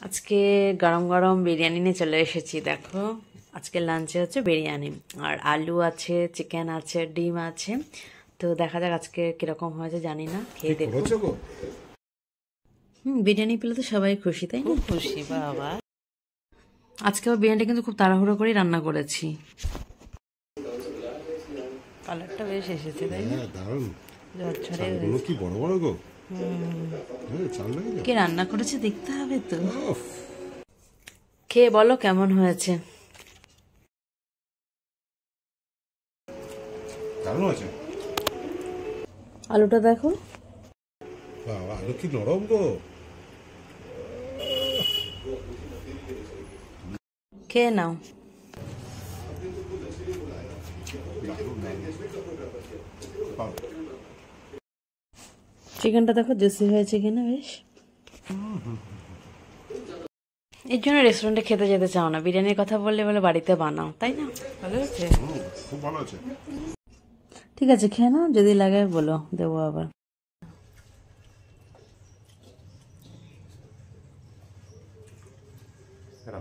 আজকে গরম গরম বিরিয়ানি নিয়ে চলে এসেছি। দেখো আজকে লাঞ্চে হচ্ছে বিরিয়ানি, আর আলু আছে, চিকেন আছে, ডিম আছে। তো দেখা যাক আজকে কিরকম হয়েছে, জানি না, খেয়ে দেখো। বিরিয়ানি পেলে তো সবাই খুশি, তাই না? খুশি বাবা। আজকে আবার বিরিয়ানিটা কিন্তু খুব তাড়াহুড়ো করেই রান্না করেছি। কালারটা বেশ এসেছে, তাই না? দারুণ। ঝরঝরে চালগুলো কি বড় বড় গো। চাল লাগে কে রান্না করেছে দেখতে হবে তো। খেয়ে বলো কেমন হয়েছে। দারুণ আছে। আলুটা দেখো, বাবা আলু কি নরম গো। খেয়ে নাও। চিকেনটা দেখো জুসি হয়েছে কিনা, বেশ। এর জন্য রেস্টুরেন্টে খেতে যেতে চাও না, বিরিয়ানির কথা বললে বলে বাড়িতে বানাও, তাই না? ভালো হয়েছে। খুব ভালো আছে। ঠিক আছে, খেয়ে নাও, যদি লাগে বলো, দেবো আবার। এরা